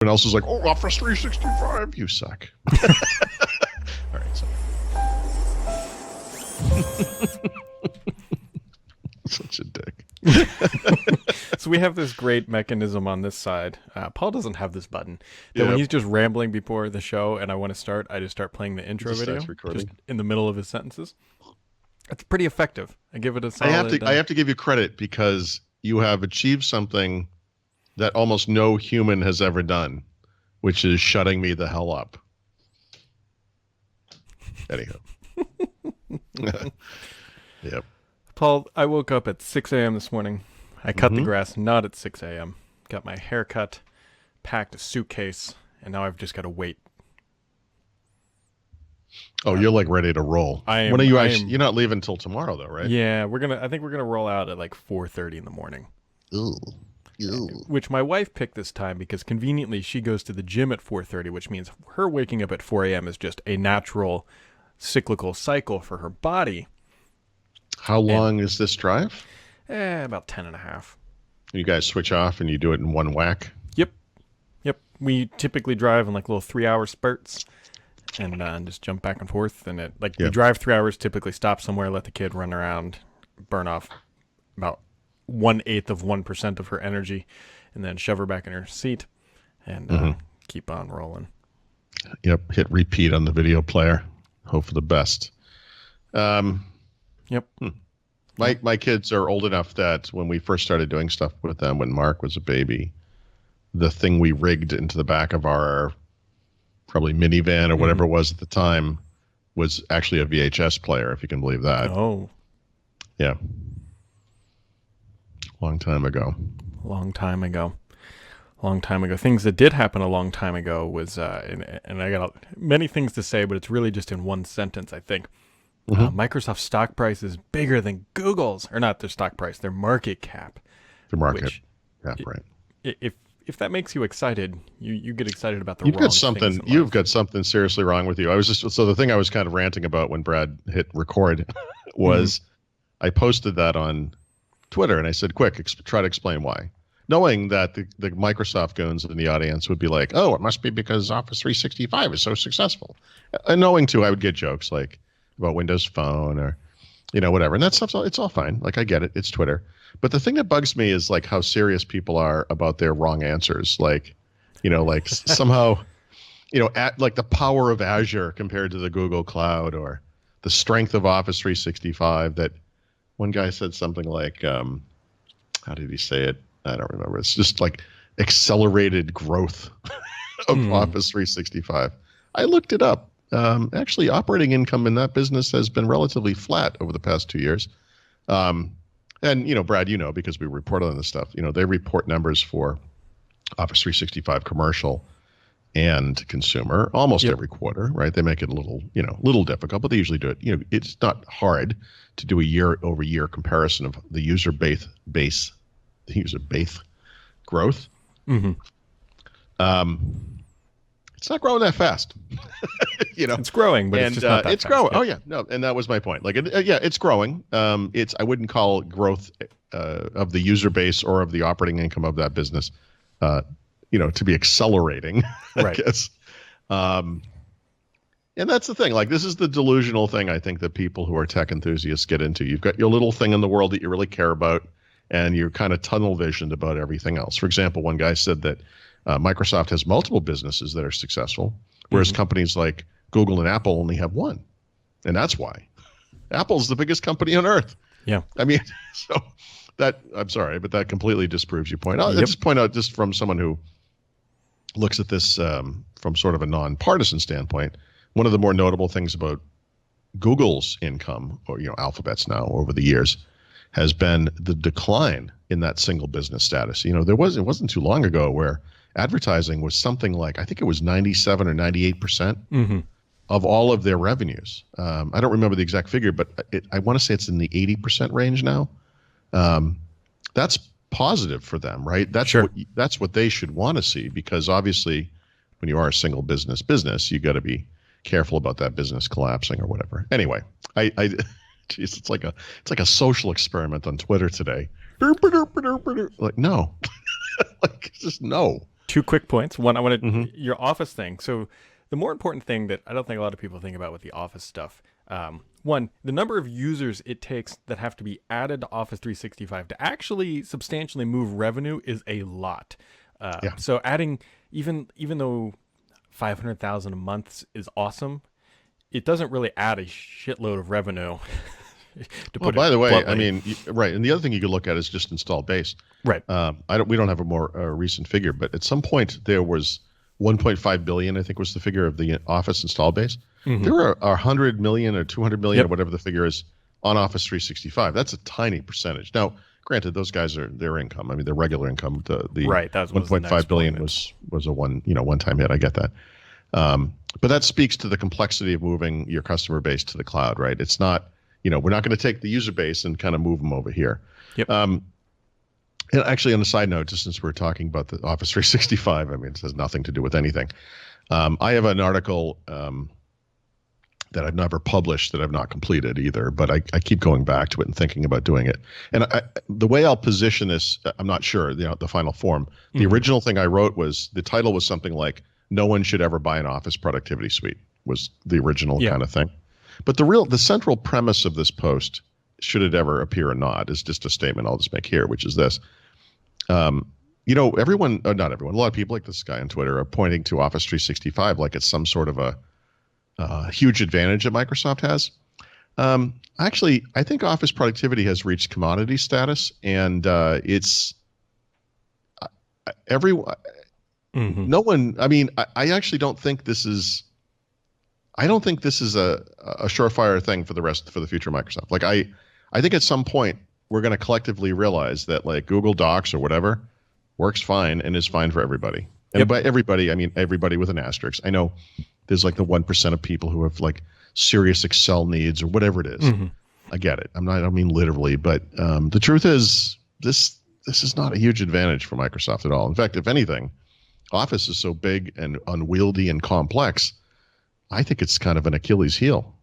Everyone else is like, oh, Office 365, you suck. All right, so. Such a dick. So we have this great mechanism on this side. Paul doesn't have this button. That when he's just rambling before the show and I want to start, I just start playing the intro video just in the middle of his sentences. It's pretty effective. I give it a solid... I have to give you credit because you have achieved something that almost no human has ever done, which is shutting me the hell up. Anyhow. Yep. Paul, I woke up at 6 a.m. this morning. I cut the grass not at 6 a.m. Got my hair cut, packed a suitcase, and now I've just got to wait. Oh, you're like ready to roll. When are you actually? You're not leaving until tomorrow, though, right? Yeah, I think we're gonna roll out at like 4:30 in the morning. Ooh. Which my wife picked this time because conveniently she goes to the gym at 4:30, which means her waking up at 4 a.m. is just a natural cyclical cycle for her body. How long is this drive? About 10 and a half. You guys switch off and you do it in one whack? Yep. We typically drive in like little 3-hour spurts and just jump back and forth. And we drive 3 hours, typically stop somewhere, let the kid run around, burn off about 1/8 of 1% of her energy, and then shove her back in her seat and keep on rolling. Yep. Hit repeat on the video player. Hope for the best. Yep. My kids are old enough that when we first started doing stuff with them, when Mark was a baby, the thing we rigged into the back of our probably minivan or whatever it was at the time was actually a VHS player, if you can believe that. Oh. Yeah. Long time ago. Things that did happen a long time ago was, and I got many things to say, but it's really just in one sentence, I think. Microsoft's stock price is bigger than Google's, or not their stock price, their market cap. The market cap, right? If that makes you excited, you get excited about the You've wrong got something. things in You've life. got something seriously wrong with you. So the thing I was kind of ranting about when Brad hit record was I posted that on Twitter and I said, "Quick, try to explain why." Knowing that the Microsoft goons in the audience would be like, "Oh, it must be because Office 365 is so successful," and knowing too, I would get jokes like about Windows Phone or, whatever. And that stuff's it's all fine. Like, I get it. It's Twitter. But the thing that bugs me is like how serious people are about their wrong answers. Like, somehow, at like the power of Azure compared to the Google Cloud or the strength of Office 365. That one guy said something like, how did he say it? I don't remember. It's just like accelerated growth of Office 365. I looked it up. Actually, operating income in that business has been relatively flat over the past 2 years. And, Brad, because we report on this stuff, they report numbers for Office 365 commercial and consumer almost every quarter, right? They make it a little difficult, but they usually do it. It's not hard to do a year-over-year comparison of the user base growth. It's not growing that fast. It's growing, but it's just not that it's fast. growing. Oh yeah, no, and that was my point. Like, it's growing. I wouldn't call growth of the user base or of the operating income of that business, to be accelerating. I guess. And that's the thing. Like, this is the delusional thing I think that people who are tech enthusiasts get into. You've got your little thing in the world that you really care about, and you're kind of tunnel visioned about everything else. For example, one guy said that Microsoft has multiple businesses that are successful, whereas companies like Google and Apple only have one. And that's why. Apple's the biggest company on earth. Yeah. I mean, so I'm sorry, but that completely disproves your point. I'll just point out, just from someone who looks at this from sort of a nonpartisan standpoint, one of the more notable things about Google's income, or Alphabet's now over the years, has been the decline in that single business status. It wasn't too long ago where advertising was something like, I think it was 97 or 98% of all of their revenues. I don't remember the exact figure, but I want to say it's in the 80% range now. That's positive for them, right? That's what they should want to see, because obviously when you are a single business, you got to be careful about that business collapsing or whatever. Anyway, geez, it's like a social experiment on Twitter today. Like, no, like, just no. 2 quick points. One, I wanted Mhm. your Office thing. So the more important thing that I don't think a lot of people think about with the Office stuff, one, the number of users it takes that have to be added to Office 365 to actually substantially move revenue is a lot. Yeah. So adding, even though 500,000 a month is awesome, it doesn't really add a shitload of revenue. Well, by the way, bluntly. I mean, right. And the other thing you could look at is just installed base. Right. We don't have a more recent figure, but at some point there was 1.5 billion, I think was the figure of the Office install base. Mhm. There are 100 million or 200 million Yep. or whatever the figure is on Office 365. That's a tiny percentage. Now, granted, those guys are their income. I mean, their regular income. The Right, that was the 1.5 next billion point. was a one-time hit. I get that. But that speaks to the complexity of moving your customer base to the cloud, right? It's not, we're not going to take the user base and kind of move them over here. Yep. And actually, on a side note, just since we're talking about the Office 365, I mean, it has nothing to do with anything. I have an article that I've never published that I've not completed either, but I keep going back to it and thinking about doing it. And the way I'll position this, I'm not sure, the final form. The original thing I wrote was, the title was something like, "No one should ever buy an Office productivity suite," was the original kind of thing. But the central premise of this post, should it ever appear or not, is just a statement I'll just make here, which is this. Everyone, not everyone, a lot of people like this guy on Twitter are pointing to Office 365 like it's some sort of a huge advantage that Microsoft has. Actually, I think Office productivity has reached commodity status, and it's everyone. No one. I mean, I actually don't think this is. I don't think this is a surefire thing for the future of Microsoft. Like I think at some point we're going to collectively realize that like Google Docs or whatever works fine and is fine for everybody. And by everybody, I mean everybody with an asterisk. I know there's like the 1% of people who have like serious Excel needs or whatever it is. I get it. I don't mean literally, but the truth is this is not a huge advantage for Microsoft at all. In fact, if anything, Office is so big and unwieldy and complex, I think it's kind of an Achilles heel.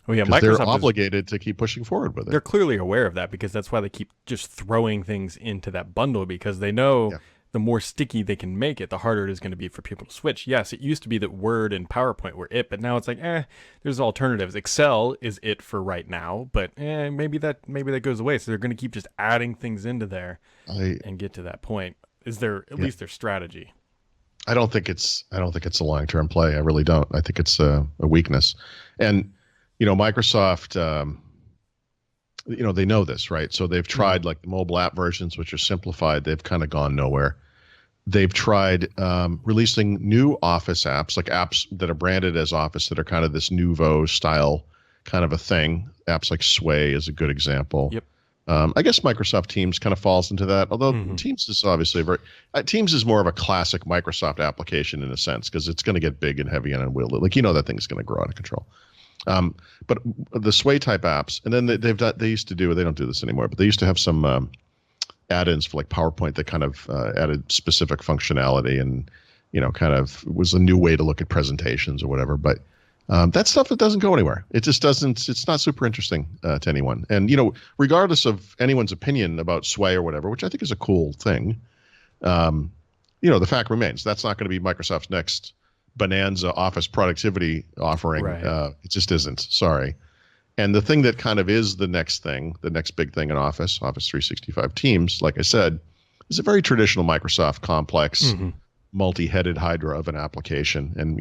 Oh yeah, Microsoft, they're Microsoft obligated to keep pushing forward with it. They're clearly aware of that, because that's why they keep just throwing things into that bundle, because they know the more sticky they can make it, the harder it is going to be for people to switch. Yes, it used to be that Word and PowerPoint were it, but now it's like, there's alternatives. Excel is it for right now, but maybe that goes away. So they're going to keep just adding things into there and get to that point. Is there at least their strategy? I don't think it's a long-term play. I really don't. I think it's a weakness. And Microsoft, they know this, right? So they've tried like the mobile app versions, which are simplified. They've kind of gone nowhere. They've tried releasing new Office apps, like apps that are branded as Office that are kind of this nouveau style kind of a thing. Apps like Sway is a good example. Yep. I guess Microsoft Teams kind of falls into that, although Teams is obviously Teams is more of a classic Microsoft application in a sense, because it's going to get big and heavy and unwieldy. Like, that thing's going to grow out of control. But the Sway type apps, and then they used to do, they don't do this anymore, but they used to have some add-ins for like PowerPoint that kind of added specific functionality and, kind of was a new way to look at presentations or whatever. But that stuff, it doesn't go anywhere. It just doesn't, it's not super interesting to anyone. And, regardless of anyone's opinion about Sway or whatever, which I think is a cool thing, the fact remains that's not going to be Microsoft's next bonanza Office productivity offering. Right. It just isn't. Sorry. And the thing that kind of is the next big thing in Office 365 Teams, like I said, is a very traditional Microsoft complex, multi-headed hydra of an application. And,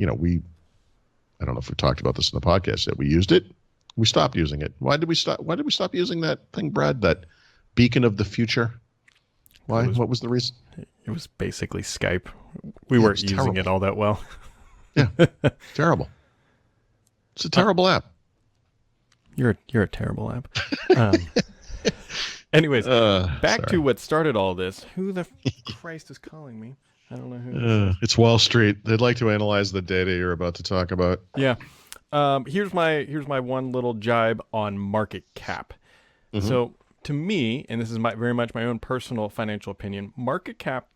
I don't know if we talked about this in the podcast yet. We used it. We stopped using it. Why did we stop using that thing, Brad? That beacon of the future? Why? What was the reason? It was basically Skype. We weren't using it all that well. Yeah, terrible. It's a terrible app. You're a terrible app. Anyways, back to what started all this. Who the Christ is calling me? I don't know who. It's Wall Street. They'd like to analyze the data you're about to talk about. Yeah. Here's my one little jibe on market cap. So to me, and this is very much my own personal financial opinion, market cap,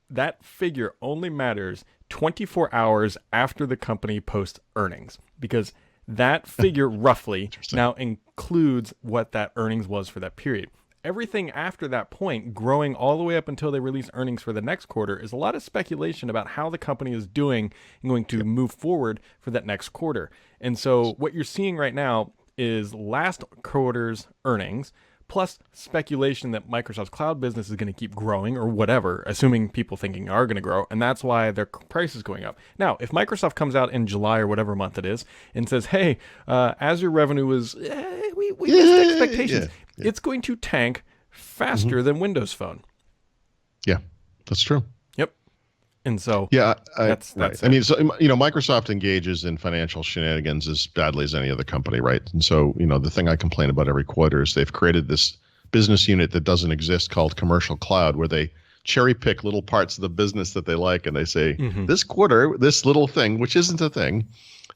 that figure only matters 24 hours after the company posts earnings, because that figure roughly now includes what that earnings was for that period. everything after that point, growing all the way up until they release earnings for the next quarter, is a lot of speculation about how the company is doing and going to move forward for that next quarter. And so what you're seeing right now is last quarter's earnings plus speculation that Microsoft's cloud business is going to keep growing or whatever, assuming people thinking are going to grow, and that's why their price is going up. Now, if Microsoft comes out in July or whatever month it is and says, hey, Azure revenue is, we missed expectations, it's going to tank faster than Windows Phone. Yeah, that's true. Yep. And so that's right. I mean, so, Microsoft engages in financial shenanigans as badly as any other company, right? And so, the thing I complain about every quarter is they've created this business unit that doesn't exist called Commercial Cloud, where they cherry pick little parts of the business that they like, and they say, this quarter, this little thing, which isn't a thing,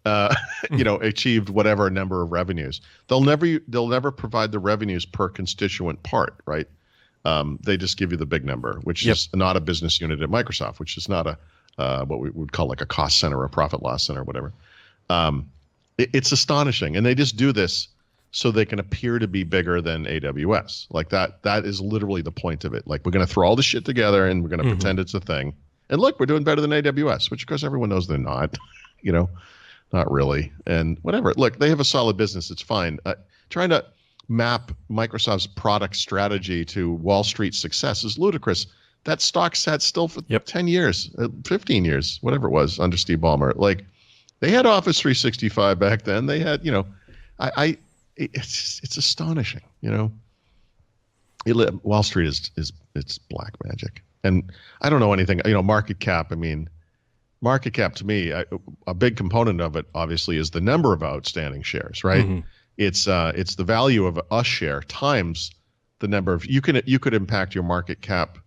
achieved whatever number of revenues. They'll never provide the revenues per constituent part, right? They just give you the big number, which is not a business unit at Microsoft, which is not what we would call like a cost center or a profit loss center or whatever. It's astonishing. And they just do this so they can appear to be bigger than AWS. Like that is literally the point of it. Like, we're going to throw all this shit together and we're going to pretend it's a thing. And look, we're doing better than AWS, which of course everyone knows they're not, not really. And whatever. Look, they have a solid business. It's fine. Trying to map Microsoft's product strategy to Wall Street's success is ludicrous. That stock sat still for 10 years, 15 years, whatever it was, under Steve Ballmer. Like, they had Office 365 back then. They had, it's astonishing, Wall Street is it's black magic. And I don't know anything, market cap. I mean, market cap to me, a big component of it obviously is the number of outstanding shares, right? It's the value of a share times the number of you could impact your market cap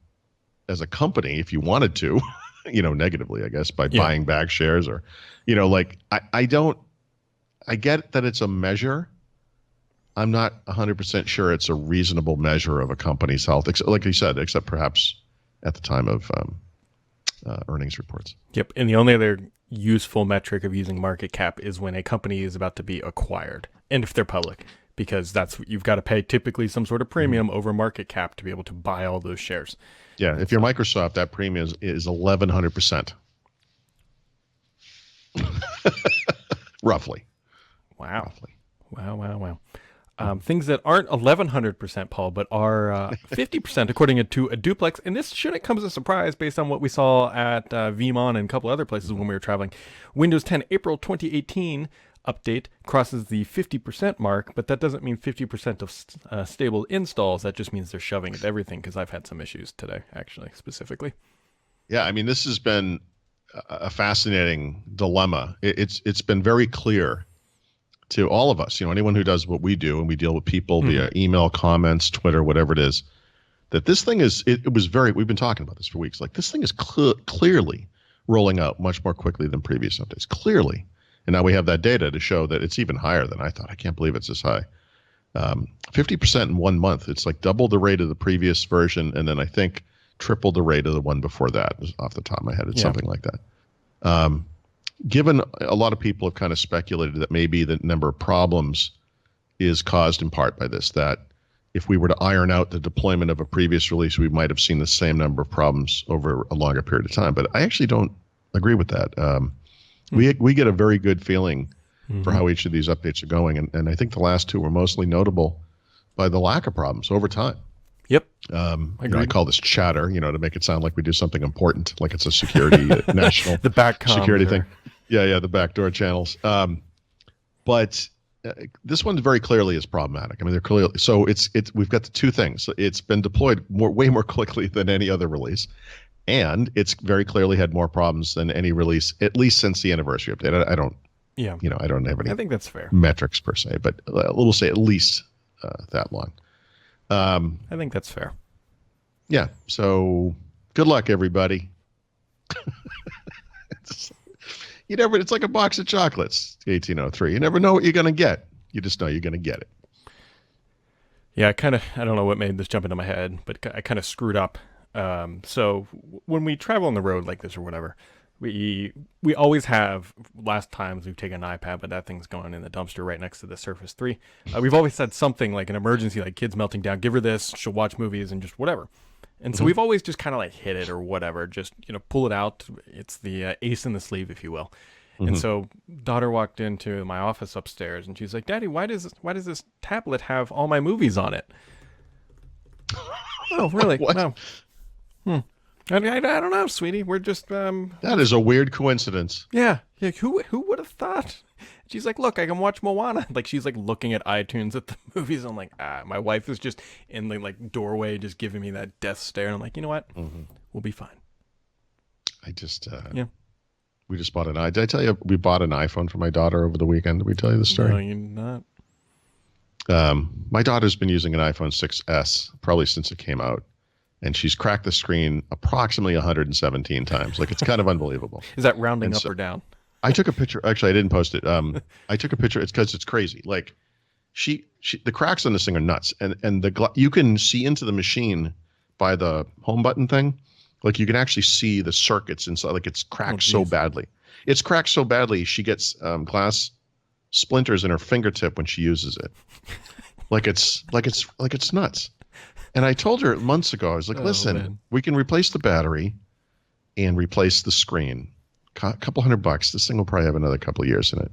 as a company if you wanted to, negatively, I guess, by buying back shares or, I get that it's a measure. I'm not 100% sure it's a reasonable measure of a company's health, like you said, except perhaps at the time of earnings reports. Yep. And the only other useful metric of using market cap is when a company is about to be acquired. And if they're public, because you've got to pay typically some sort of premium over market cap to be able to buy all those shares. Yeah, if you're Microsoft, that premium is 1,100%. Roughly. Wow. Roughly. Wow. Things that aren't 1,100%, Paul, but are 50% according to a duplex. And this shouldn't come as a surprise based on what we saw at VMon and a couple other places when we were traveling. Windows 10 April 2018 update crosses the 50% mark, but that doesn't mean 50% of stable installs. That just means they're shoving at everything, because I've had some issues today, actually, specifically. Yeah, I mean, this has been a fascinating dilemma. It's been very clear to all of us, anyone who does what we do, and we deal with people via email, comments, Twitter, whatever it is, that this thing is, we've been talking about this for weeks. Like, this thing is clearly rolling out much more quickly than previous updates, clearly. And now we have that data to show that it's even higher than I thought. I can't believe it's this high. 50% in 1 month. It's like double the rate of the previous version, and then I think triple the rate of the one before that. Off the top of my head, it's something like that. Given a lot of people have kind of speculated that maybe the number of problems is caused in part by this, that if we were to iron out the deployment of a previous release, we might have seen the same number of problems over a longer period of time. But I actually don't agree with that. We get a very good feeling for how each of these updates are going. And I think the last two were mostly notable by the lack of problems over time. Yep. I call this chatter, to make it sound like we do something important, like it's a security, national the back security thing. Yeah, the backdoor channels. But this one very clearly is problematic. I mean, they're clearly, so we've got the two things. It's been deployed way more quickly than any other release. And it's very clearly had more problems than any release, at least since the anniversary update. I don't have any. I think that's fair. Metrics per se, but we'll say at least that long. I think that's fair. Yeah. So good luck, everybody. It's like a box of chocolates, 1803. You never know what you're going to get. You just know you're going to get it. Yeah, I don't know what made this jump into my head, but I kind of screwed up. So when we travel on the road like this or whatever, We always have. Last times we've taken an iPad, but that thing's going in the dumpster right next to the Surface 3. We've always had something like an emergency, like kids melting down. Give her this, she'll watch movies and just whatever. And so we've always just kind of like hit it or whatever, just pull it out. It's the ace in the sleeve, if you will. And so daughter walked into my office upstairs and she's like, "Daddy, why does this tablet have all my movies on it?" Oh, really? What? No. I don't know, sweetie. We're just That is a weird coincidence. yeah. Who would have thought? She's like, "Look, I can watch Moana." Like she's like looking at iTunes at the movies. I'm like, my wife is just in the like doorway, just giving me that death stare. And I'm like, you know what? We'll be fine. I just Yeah. We just bought did I tell you we bought an iPhone for my daughter over the weekend? Did we tell you the story? No, you're not. My daughter's been using an iPhone 6S probably since it came out, and she's cracked the screen approximately 117 times. Like, it's kind of unbelievable. Is that rounding up or down? I took a picture. Actually, I didn't post it. I took a picture. It's because it's crazy. Like, the cracks on this thing are nuts, and you can see into the machine by the home button thing. Like, you can actually see the circuits inside. Like, it's cracked so badly. It's cracked so badly. She gets glass splinters in her fingertip when she uses it. Like it's nuts. And I told her months ago, I was like, listen, we can replace the battery and replace the screen. A couple $100. This thing will probably have another couple of years in it.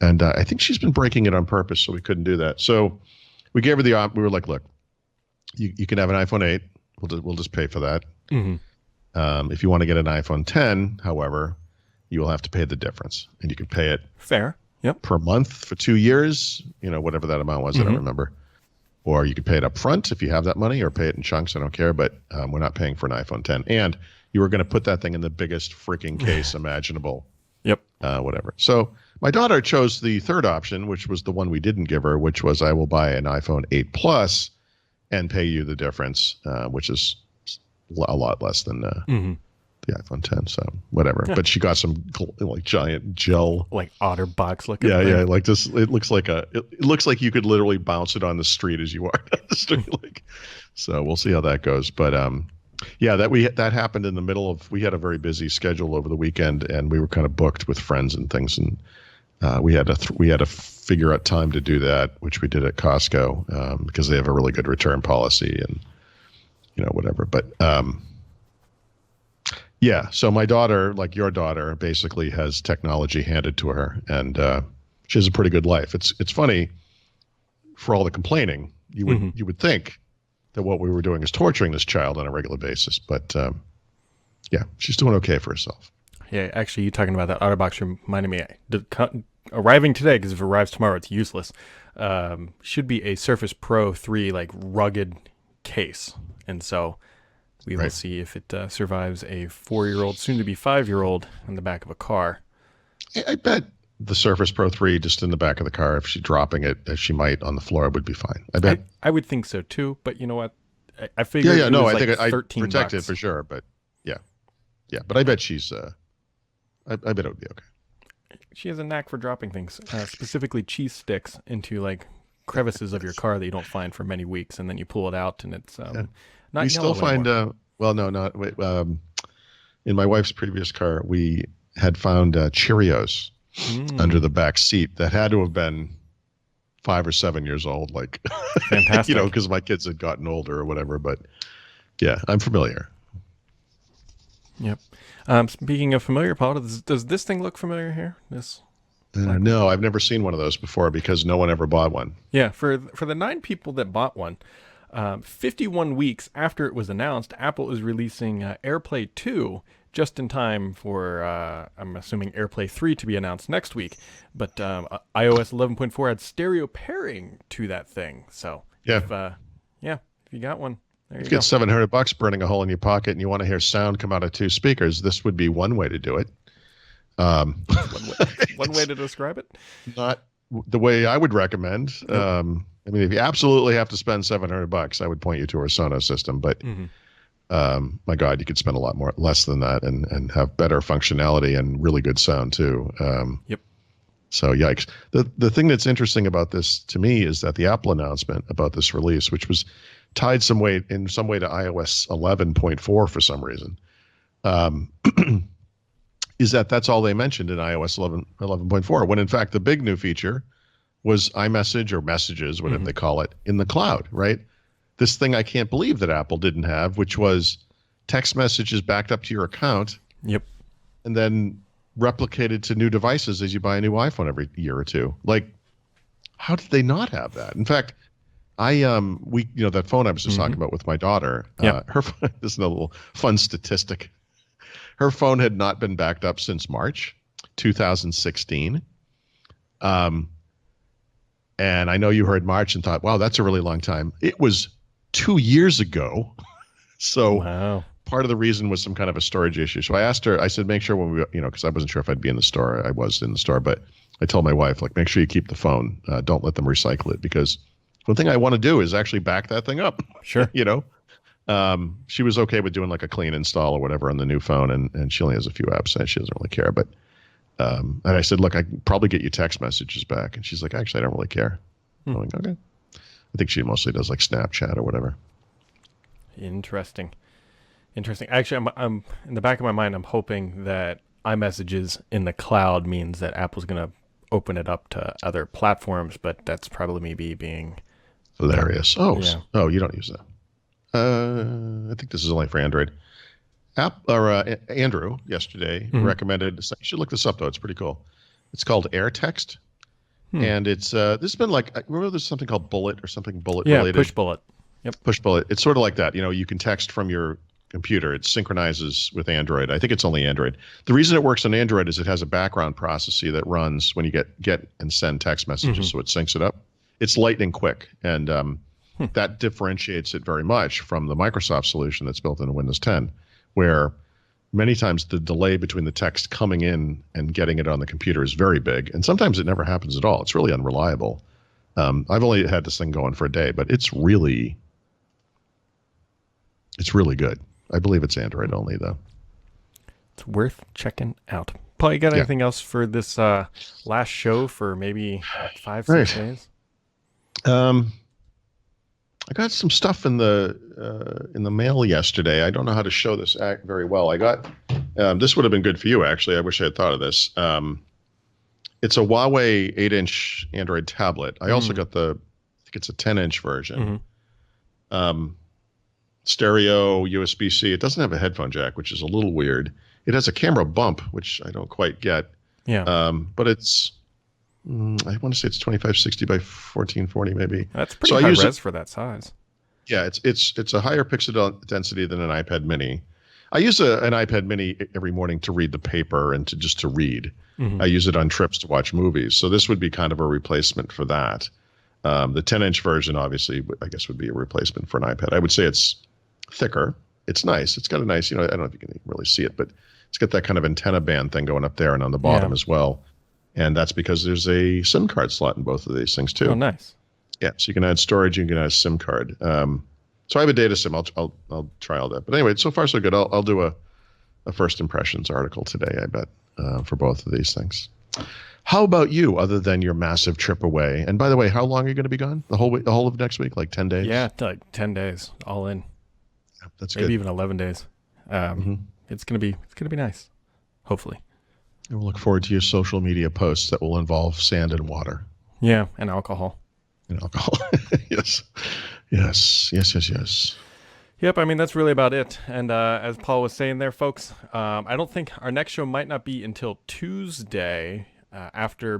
And I think she's been breaking it on purpose, so we couldn't do that. So we gave her the we were like, look, you can have an iPhone 8. We'll just pay for that. If you want to get an iPhone 10, however, you will have to pay the difference. And you can pay it per month for 2 years, whatever that amount was, I don't remember. Or you could pay it up front if you have that money, or pay it in chunks. I don't care, but we're not paying for an iPhone 10. And you were going to put that thing in the biggest freaking case imaginable. Whatever. So my daughter chose the third option, which was the one we didn't give her, which was I will buy an iPhone 8 Plus and pay you the difference, which is a lot less than the iPhone 10. So whatever. But she got some like giant gel, like OtterBox looking. Yeah. Like this, it looks like you could literally bounce it on the street as you walk down the street. Like, so we'll see how that goes. But that happened in the middle of, we had a very busy schedule over the weekend, and we were kind of booked with friends and things, and we had to figure out time to do that, which we did at Costco because they have a really good return policy and whatever. But so my daughter, like your daughter, basically has technology handed to her, and she has a pretty good life. It's funny, for all the complaining, you would think that what we were doing is torturing this child on a regular basis, but she's doing okay for herself. Yeah, actually, you talking about that OtterBox reminded me. Arriving today, because if it arrives tomorrow, it's useless. Should be a Surface Pro 3 like rugged case, and so we will see if it survives a 4-year-old, soon to be 5-year-old, in the back of a car. I bet the Surface Pro 3 just in the back of the car, if she's dropping it, as she might on the floor, would be fine. I bet. I would think so too, but you know what? I figured. I think I protect it for sure, but yeah. But I bet she's. I bet it would be okay. She has a knack for dropping things, specifically cheese sticks, into like crevices of your car that you don't find for many weeks, and then you pull it out, and it's not. You still find. In my wife's previous car, we had found Cheerios under the back seat that had to have been 5 or 7 years old, like fantastic. Because my kids had gotten older or whatever. But yeah, I'm familiar. Yep. Speaking of familiar, Paul, does this thing look familiar here? No, I've never seen one of those before because no one ever bought one. Yeah, for the 9 people that bought one, 51 weeks after it was announced, Apple is releasing AirPlay 2 just in time for, I'm assuming, AirPlay 3 to be announced next week. But iOS 11.4 adds stereo pairing to that thing. So if you got one, there you go. Get $700 burning a hole in your pocket and you want to hear sound come out of 2 speakers, this would be one way to do it. One way to describe it? Not the way I would recommend. Nope. If you absolutely have to spend $700, I would point you to a Sonos system. But my God, you could spend a lot less than that and have better functionality and really good sound too. Yep. So yikes. The thing that's interesting about this to me is that the Apple announcement about this release, which was tied in some way to iOS 11.4 for some reason, is that that's all they mentioned in iOS 11.4, when in fact the big new feature was iMessage or messages, whatever they call it, in the cloud, right? This thing I can't believe that Apple didn't have, which was text messages backed up to your account. Yep. And then replicated to new devices as you buy a new iPhone every year or two. Like, how did they not have that? In fact, that phone I was just talking about with my daughter, her phone, this is a little fun statistic. Her phone had not been backed up since March 2016. And I know you heard March and thought, wow, that's a really long time. It was 2 years ago. So part of the reason was some kind of a storage issue. So I asked her, I said, make sure when we, because I wasn't sure if I'd be in the store. I was in the store, but I told my wife, like, make sure you keep the phone. Don't let them recycle it, because one thing I want to do is actually back that thing up. Sure. She was okay with doing like a clean install or whatever on the new phone. And she only has a few apps and she doesn't really care. But, and I said, look, I can probably get you text messages back. And she's like, actually, I don't really care. I'm like, okay. I think she mostly does like Snapchat or whatever. Interesting. Actually, I'm in the back of my mind, I'm hoping that iMessages in the cloud means that Apple's going to open it up to other platforms, but that's probably me being hilarious. Oh, yeah. Oh, you don't use that. I think this is only for Android. Andrew yesterday recommended. You should look this up though. It's pretty cool. It's called AirText, and it's this has been like, remember there's something called Bullet or something Bullet related. Push Bullet. Yep. Push Bullet. It's sort of like that. You can text from your computer. It synchronizes with Android. I think it's only Android. The reason it works on Android is it has a background processor that runs when you get and send text messages, so it syncs it up. It's lightning quick, and that differentiates it very much from the Microsoft solution that's built into Windows 10, where many times the delay between the text coming in and getting it on the computer is very big, and sometimes it never happens at all. It's really unreliable. I've only had this thing going for a day, but it's really good. I believe it's Android only, though. It's worth checking out. Paul, you got anything else for this last show for maybe 5-6 days? I got some stuff in the mail yesterday. I don't know how to show this very well. I got this would have been good for you, actually. I wish I had thought of this. It's a Huawei 8-inch Android tablet. I also got I think it's a 10-inch version. Stereo, USB-C. It doesn't have a headphone jack, which is a little weird. It has a camera bump, which I don't quite get. Yeah. But it's, I want to say it's 2560 by 1440 maybe. That's pretty high res for that size. Yeah, it's a higher pixel density than an iPad mini. I use an iPad mini every morning to read the paper and to read. I use it on trips to watch movies. So this would be kind of a replacement for that. The 10-inch version, obviously, I guess would be a replacement for an iPad. I would say it's thicker. It's nice. It's got a nice, I don't know if you can really see it, but it's got that kind of antenna band thing going up there and on the bottom as well. And that's because there's a SIM card slot in both of these things too. Oh, nice. Yeah, so you can add storage, you can add a SIM card. So I have a data SIM. I'll try all that. But anyway, so far so good. I'll do a first impressions article today, I bet, for both of these things. How about you, other than your massive trip away? And by the way, how long are you going to be gone? The whole of next week, like 10 days? Yeah, like 10 days, all in. Yeah, that's maybe good. Even 11 days. It's gonna be nice. Hopefully. I will look forward to your social media posts that will involve sand and water. Yeah, and alcohol. Yes. Yep, I mean, that's really about it. And as Paul was saying there, folks, I don't think our next show might not be until Tuesday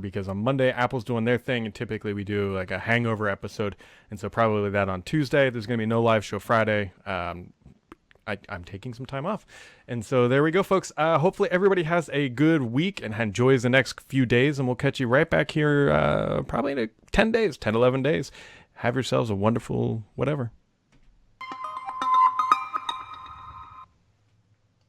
because on Monday, Apple's doing their thing, and typically we do like a hangover episode. And so probably that on Tuesday. There's going to be no live show Friday. I'm taking some time off. And so there we go, folks. Hopefully everybody has a good week and enjoys the next few days, and we'll catch you right back here probably in 10 days, 10, 11 days. Have yourselves a wonderful whatever.